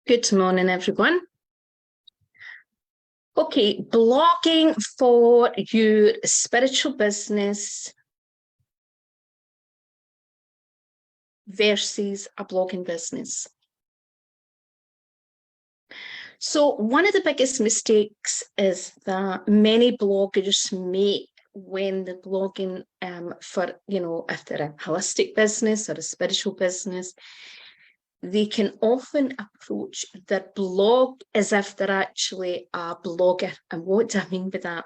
Good morning, everyone. Okay, blogging for your spiritual business versus a blogging business. So one of the biggest mistakes is that many bloggers make when they're blogging for, if they're a holistic business or a spiritual business, they can often approach their blog as if they're actually a blogger. And what do I mean by that?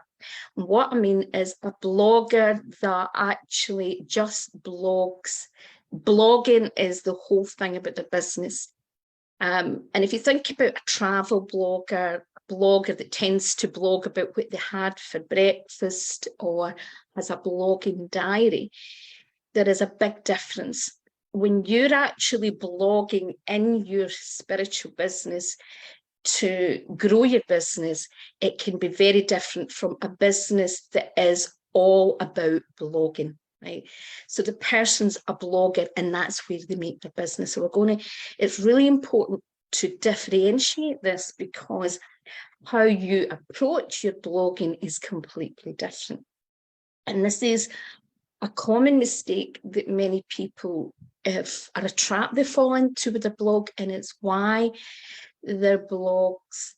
What I mean is a blogger that actually just blogs. Blogging is the whole thing about the business. And if you think about a travel blogger, a blogger that tends to blog about what they had for breakfast or has a blogging diary, there is a big difference. When you're actually blogging in your spiritual business to grow your business, it can be very different from a business that is all about blogging, right? So the person's a blogger and that's where they make their business. So it's really important to differentiate this because how you approach your blogging is completely different. And this is a common mistake that many people are a trap they fall into with their blog, and it's why their blogs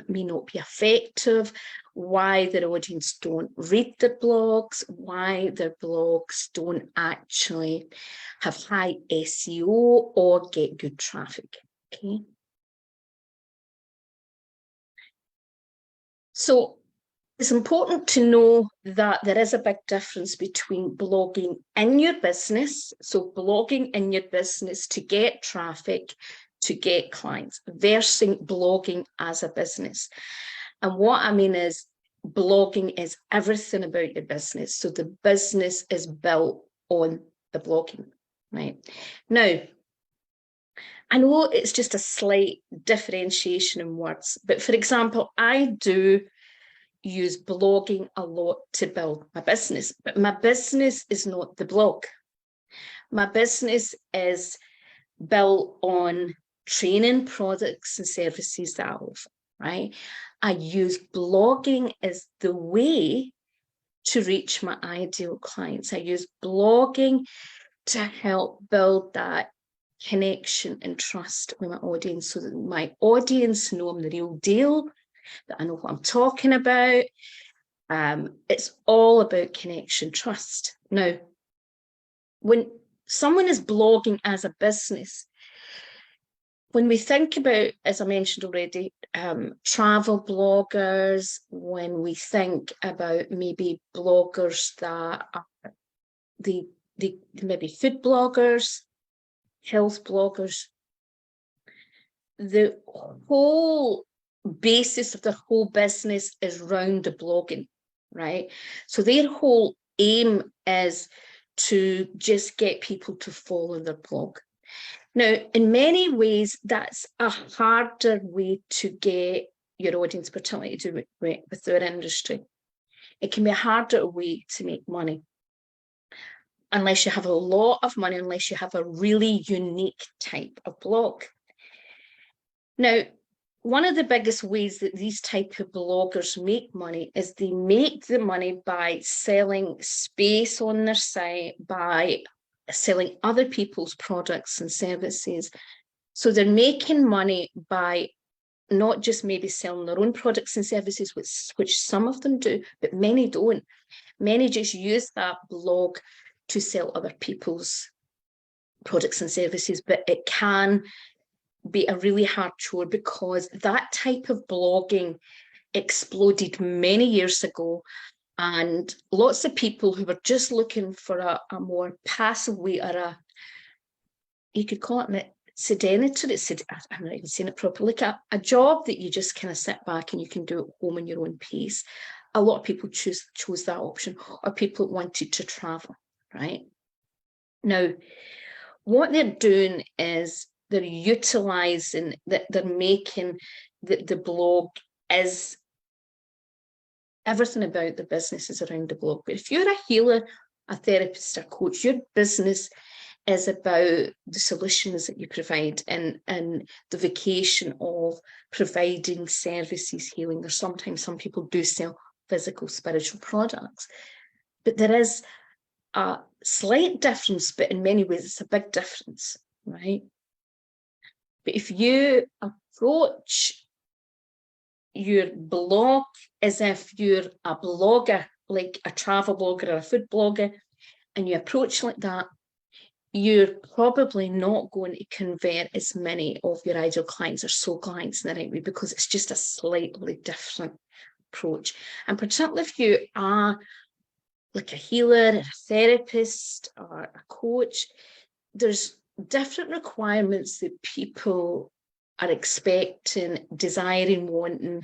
may not be effective, why their audience don't read their blogs, why their blogs don't actually have high SEO or get good traffic. Okay. So it's important to know that there is a big difference between blogging in your business, so blogging in your business to get traffic, to get clients, versus blogging as a business. And what I mean is blogging is everything about your business. So the business is built on the blogging, right? Now, I know it's just a slight differentiation in words, but for example, I do use blogging a lot to build my business, but my business is not the blog. My business is built on training, products and services that I offer, right? I use blogging as the way to reach my ideal clients. I use blogging to help build that connection and trust with my audience so that my audience know I'm the real deal, that I know what I'm talking about. It's all about connection, trust. Now, when someone is blogging as a business, when we think about, as I mentioned already, travel bloggers, when we think about maybe bloggers that are the maybe food bloggers, health bloggers, the whole basis of their whole business is around the blogging, right? So their whole aim is to just get people to follow their blog. Now, in many ways, that's a harder way to get your audience, particularly to do with their industry. It can be a harder way to make money. Unless you have a lot of money, unless you have a really unique type of blog. Now, one of the biggest ways that these type of bloggers make money is they make the money by selling space on their site, by selling other people's products and services. So they're making money by not just maybe selling their own products and services, which some of them do, but many don't. Many just use that blog to sell other people's products and services, but it can be a really hard chore because that type of blogging exploded many years ago, and lots of people who were just looking for a more passive way, or you could call it sedentary, I'm not even saying it properly, like a job that you just kind of sit back and you can do at home in your own pace. A lot of people chose that option, or people wanted to travel, right? Now, what they're doing is they're utilizing that, they're making the blog is everything about the business is around the blog. But if you're a healer, a therapist, a coach, your business is about the solutions that you provide and the vocation of providing services, healing. Or sometimes some people do sell physical, spiritual products, but there is a slight difference, but in many ways it's a big difference, right? But if you approach your blog as if you're a blogger, like a travel blogger or a food blogger, and you approach like that, you're probably not going to convert as many of your ideal clients or soul clients in the right way, because it's just a slightly different approach. And particularly if you are like a healer, a therapist, or a coach, there's different requirements that people are expecting, desiring, wanting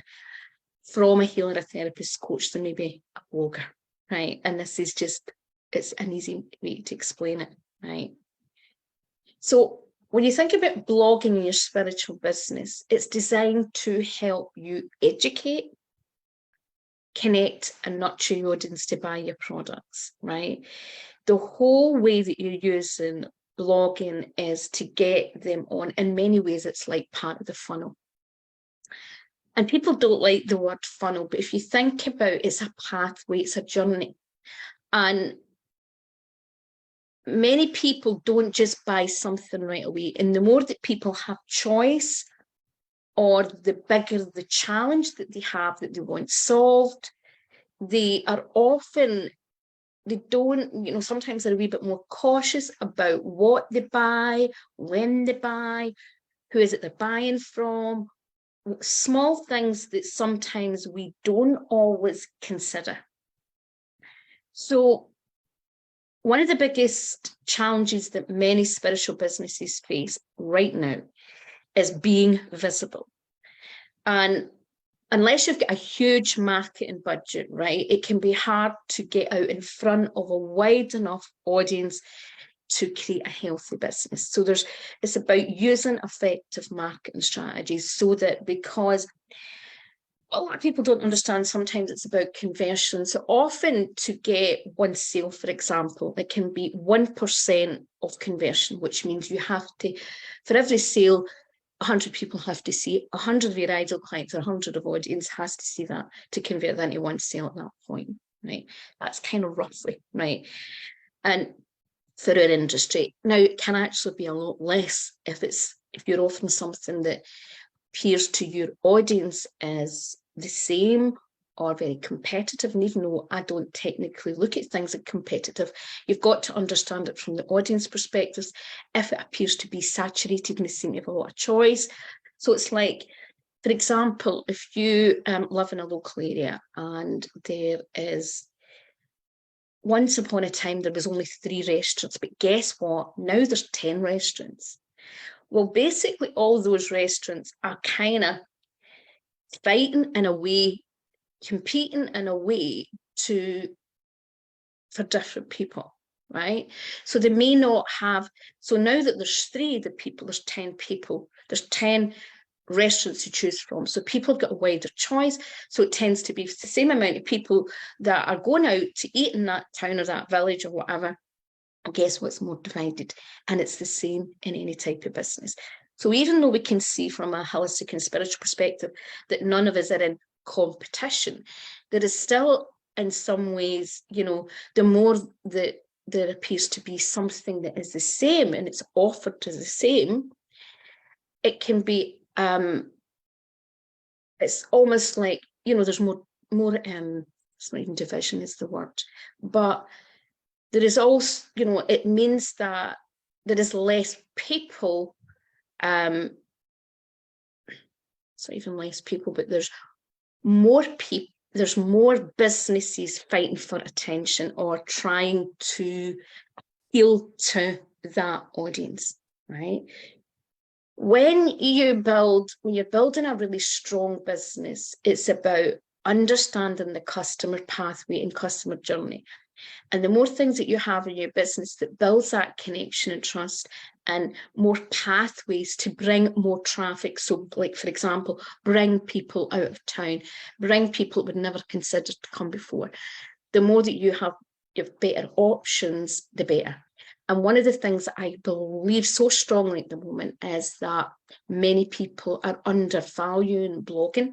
from a healer, a therapist, coach than maybe a blogger, right? And this is just, it's an easy way to explain it, right? So when you think about blogging in your spiritual business, it's designed to help you educate, connect, and nurture your audience to buy your products, right? The whole way that you're using blogging is to get them on. In many ways, it's like part of the funnel. And people don't like the word funnel, but if you think about it, it's a pathway, it's a journey. And many people don't just buy something right away. And the more that people have choice, or the bigger the challenge that they have that they want solved, they are often, they don't, you know, sometimes they're a wee bit more cautious about what they buy, when they buy, who is it they're buying from, small things that sometimes we don't always consider. So one of the biggest challenges that many spiritual businesses face right now is being visible. And unless you've got a huge marketing budget, right, it can be hard to get out in front of a wide enough audience to create a healthy business. So it's about using effective marketing strategies, so that, because a lot of people don't understand, sometimes it's about conversion. So often to get one sale, for example, it can be 1% of conversion, which means you have to, for every sale, 100 people have to see it. 100 of your ideal clients or 100 of audience has to see that to convert that into one sale at that point, right? That's kind of roughly, right? And for our industry, now it can actually be a lot less if you're offering something that appears to your audience as the same or very competitive. And even though I don't technically look at things as competitive, you've got to understand it from the audience perspective. If it appears to be saturated and they seem to have a lot of choice. So it's like, for example, if you live in a local area and there is, once upon a time, there was only 3 restaurants, but guess what? Now there's 10 restaurants. Well, basically all those restaurants are kind of fighting in a way, competing in a way for different people, right? So they may not have, so now that there's 3, there's 10 people, there's 10 restaurants to choose from. So people have got a wider choice. So it tends to be the same amount of people that are going out to eat in that town or that village or whatever. And guess what's more divided? And it's the same in any type of business. So even though we can see from a holistic and spiritual perspective that none of us are in competition, there is still, in some ways, you know, the more that there appears to be something that is the same and it's offered as the same, it can be, it's almost like, you know, there's more, it's not even division is the word, but there is also, you know, it means that there is less people, it's not even less people, but there's more people, there's more businesses fighting for attention or trying to appeal to that audience, right? When you're building a really strong business, it's about understanding the customer pathway and customer journey. And the more things that you have in your business that builds that connection and trust, and more pathways to bring more traffic. So like, for example, bring people out of town, bring people that would never considered to come before. The more that you have better options, the better. And one of the things that I believe so strongly at the moment is that many people are undervaluing blogging.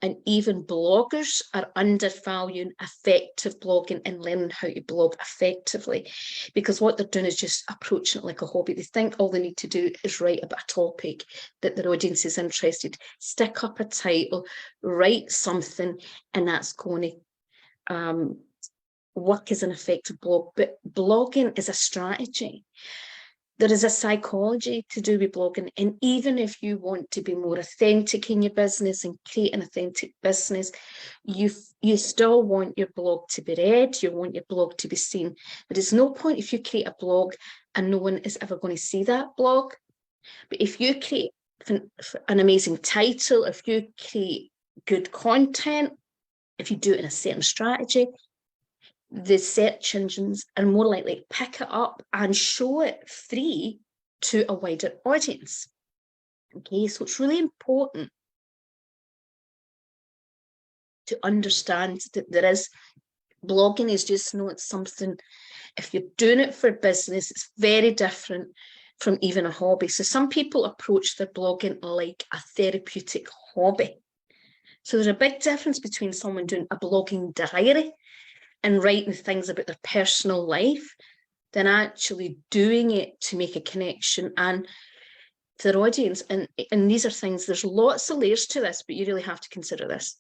And even bloggers are undervaluing effective blogging and learning how to blog effectively, because what they're doing is just approaching it like a hobby. They think all they need to do is write about a topic that their audience is interested, stick up a title, write something, and that's going to work as an effective blog. But blogging is a strategy. There is a psychology to do with blogging. And even if you want to be more authentic in your business and create an authentic business, you still want your blog to be read. You want your blog to be seen. There is no point if you create a blog and no one is ever going to see that blog. But if you create an amazing title, if you create good content, if you do it in a certain strategy, the search engines are more likely to pick it up and show it free to a wider audience. Okay, so it's really important to understand that blogging is just not something, if you're doing it for business, it's very different from even a hobby. So some people approach their blogging like a therapeutic hobby. So there's a big difference between someone doing a blogging diary and writing things about their personal life than actually doing it to make a connection and to their audience. And these are things, there's lots of layers to this, but you really have to consider this.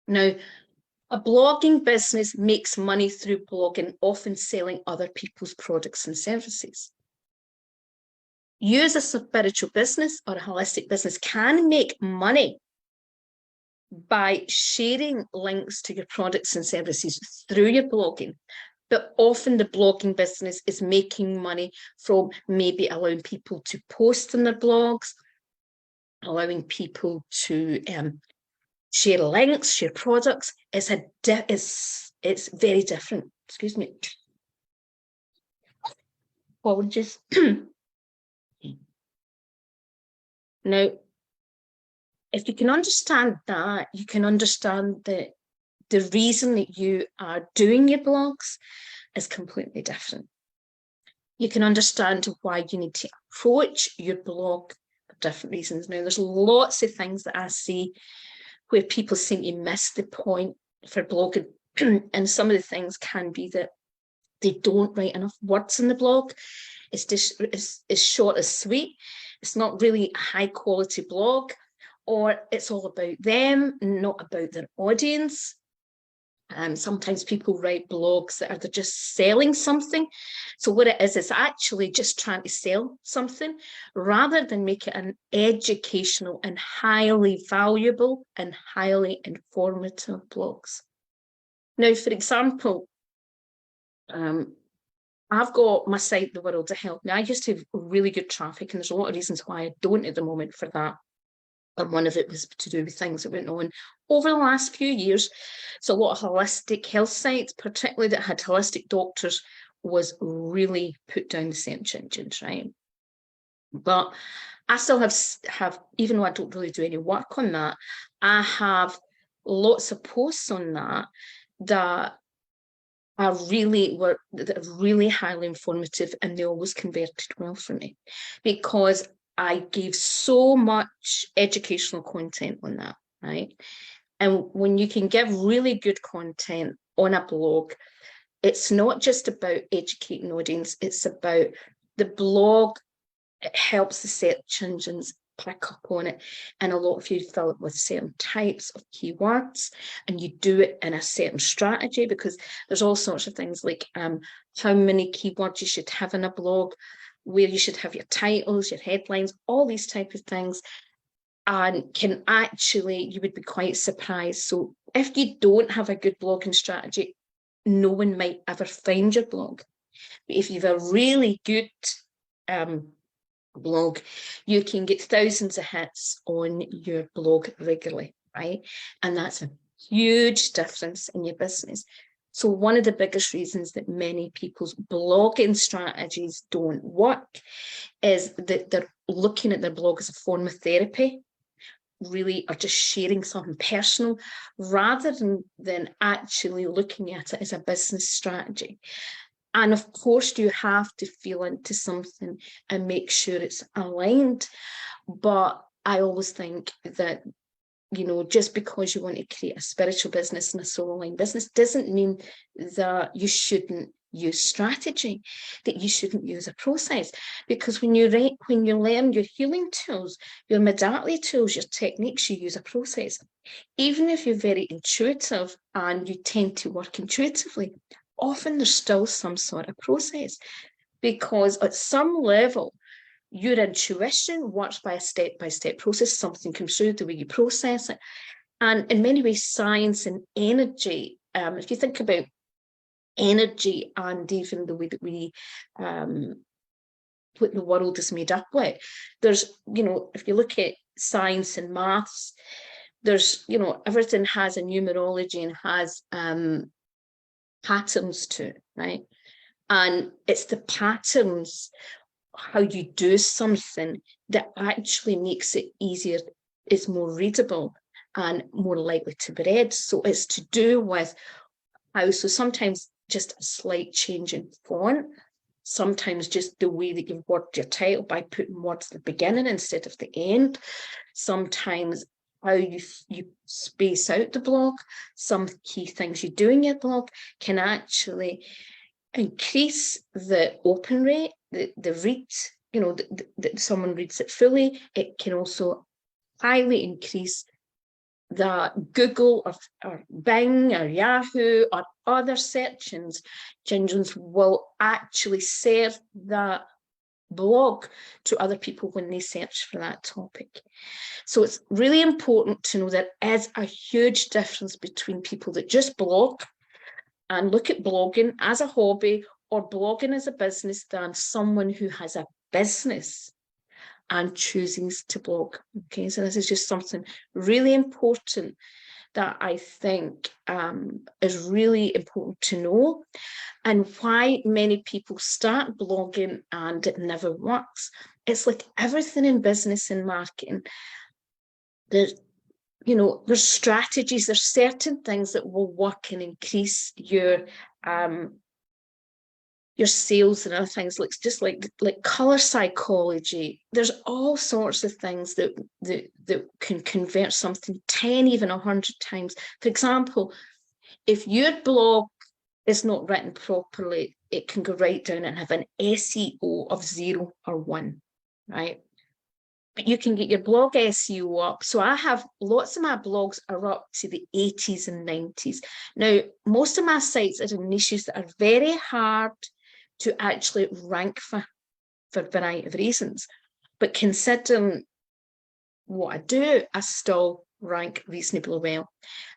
Now, a blogging business makes money through blogging, often selling other people's products and services. You as a spiritual business or a holistic business can make money by sharing links to your products and services through your blogging. But often the blogging business is making money from maybe allowing people to post in their blogs, allowing people to share links, share products. It's very different. Excuse me. Apologies. Now, if you can understand that, you can understand that the reason that you are doing your blogs is completely different. You can understand why you need to approach your blog for different reasons. Now, there's lots of things that I see where people seem to miss the point for blogging. And some of the things can be that they don't write enough words in the blog. It's just it's short and sweet. It's not really a high quality blog, or it's all about them, not about their audience. Sometimes people write blogs that they're just selling something. So what it is actually just trying to sell something rather than make it an educational and highly valuable and highly informative blogs. Now, for example, I've got my site, The World of Health. Now, I used to have really good traffic, and there's a lot of reasons why I don't at the moment for that. And one of it was to do with things that went on over the last few years. So a lot of holistic health sites, particularly that had holistic doctors, was really put down the search engines, right? But I still have, even though I don't really do any work on that, I have lots of posts on that are really highly informative, and they always converted well for me because I gave so much educational content on that, right? And when you can give really good content on a blog, it's not just about educating audience, it's about the blog. It helps the search engines pick up on it. And a lot of you fill it with certain types of keywords, and you do it in a certain strategy, because there's all sorts of things like how many keywords you should have in a blog, where you should have your titles, your headlines, all these type of things. And can actually, you would be quite surprised. So if you don't have a good blogging strategy, no one might ever find your blog. But if you have a really good blog, you can get thousands of hits on your blog regularly, right? And that's a huge difference in your business. So one of the biggest reasons that many people's blogging strategies don't work is that they're looking at their blog as a form of therapy, really, or just sharing something personal, rather than actually looking at it as a business strategy. And of course, you have to feel into something and make sure it's aligned. But I always think that, you know, just because you want to create a spiritual business and a soul aligned business doesn't mean that you shouldn't use strategy, that you shouldn't use a process. Because when you learn your healing tools, your modality tools, your techniques, you use a process. Even if you're very intuitive and you tend to work intuitively, often there's still some sort of process, because at some level, your intuition works by a step-by-step process. Something comes through, the way you process it. And in many ways, science and energy, if you think about energy and even the way that we, what the world is made up with, there's, you know, if you look at science and maths, there's, you know, everything has a numerology and has patterns to it, right? And it's the patterns, how you do something, that actually makes it easier, is more readable and more likely to be read. So it's to do with how, so sometimes just a slight change in font, sometimes just the way that you've worded your title by putting words at the beginning instead of the end, sometimes how you space out the blog, some key things you do in your blog can actually increase the open rate, the read, you know, that someone reads it fully. It can also highly increase that Google or Bing or Yahoo or other search engines will actually serve that blog to other people when they search for that topic. So it's really important to know there is a huge difference between people that just blog and look at blogging as a hobby or blogging as a business than someone who has a business and chooses to blog. Okay, so this is just something really important that I think is really important to know, and why many people start blogging and it never works. It's like everything in business and marketing. There's, you know, there's strategies, there's certain things that will work and increase your sales and other things, like just like color psychology. There's all sorts of things that can convert something 10, even 100 times. For example, if your blog is not written properly, it can go right down and have an SEO of 0 or 1, right? But you can get your blog SEO up. So I have lots of my blogs are up to the 80s and 90s. Now, most of my sites are in niches that are very hard to actually rank for a variety of reasons. But considering what I do, I still rank reasonably well.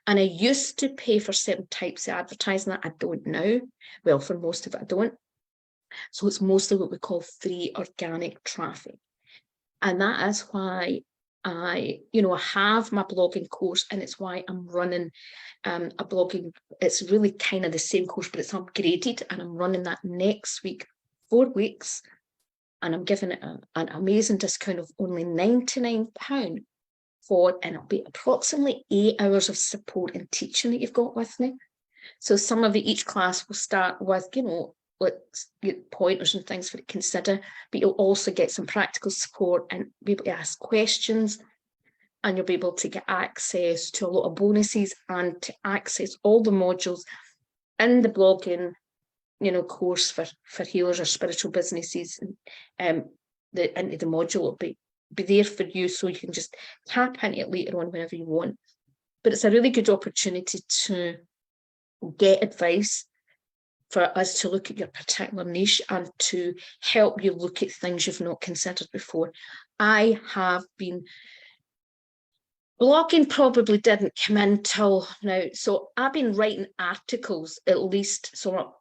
And I used to pay for certain types of advertising that I don't now. Well, for most of it, I don't. So it's mostly what we call free organic traffic. And that is why I, you know, I have my blogging course, and it's why I'm running a blogging. It's really kind of the same course, but it's upgraded, and I'm running that next week, 4 weeks, and I'm giving it an amazing discount of only £99 for, and it'll be approximately 8 hours of support and teaching that you've got with me. So some of each class will start with, you know, let's get pointers and things for to consider, but you'll also get some practical support and be able to ask questions, and you'll be able to get access to a lot of bonuses and to access all the modules in the blogging, you know, course for healers or spiritual businesses. And the module will be there for you, so you can just tap into it later on whenever you want. But it's a really good opportunity to get advice, for us to look at your particular niche and to help you look at things you've not considered before. I have been blogging, probably didn't come in till now. So I've been writing articles at least. So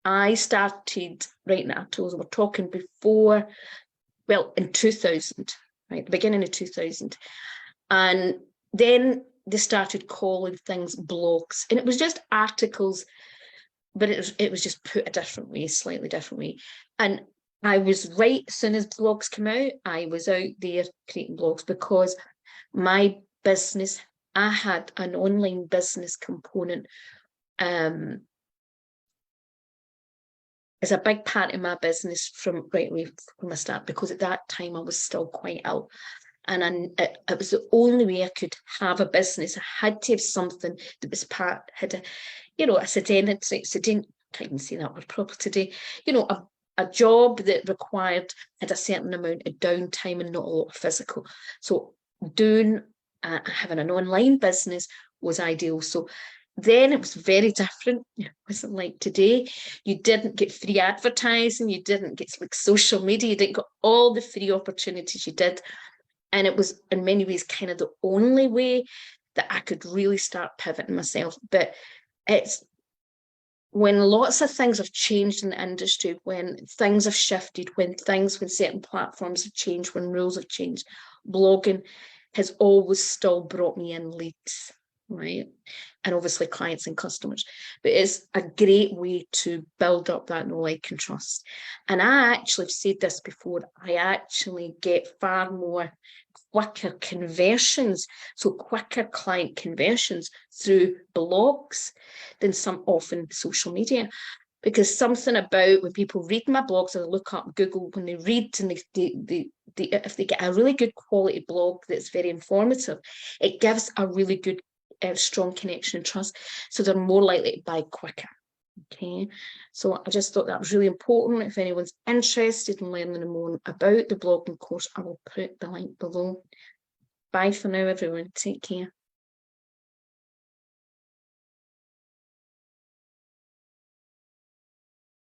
I started writing articles, we're talking before, well, in 2000, right, the beginning of 2000. And then they started calling things blogs, and it was just articles, but it was just put a different way, slightly different way. And I was right, as soon as blogs came out, I was out there creating blogs, because my business, I had an online business component is a big part of my business from right away from the start, because at that time I was still quite ill. And it was the only way I could have a business. I had to have something that was had a, you know, a sedenity, can't even say that word proper today, you know, a job that had a certain amount of downtime and not a lot of physical. So having an online business was ideal. So then it was very different. It wasn't like today. You didn't get free advertising. You didn't get like social media. You didn't get all the free opportunities you did. And it was in many ways kind of the only way that I could really start pivoting myself. But it's when lots of things have changed in the industry, when things have shifted, when certain platforms have changed, when rules have changed, blogging has always still brought me in leads, right? And obviously clients and customers. But it's a great way to build up that know, like, and trust. And I actually have said this before, I actually get far more quicker conversions, so quicker client conversions through blogs than some often social media. Because something about when people read my blogs or look up Google, when they read and if they get a really good quality blog that's very informative, it gives a really good, strong connection and trust. So they're more likely to buy quicker. Okay, so I just thought that was really important. If anyone's interested in learning more about the blogging course, I will put the link below. Bye for now, everyone. Take care.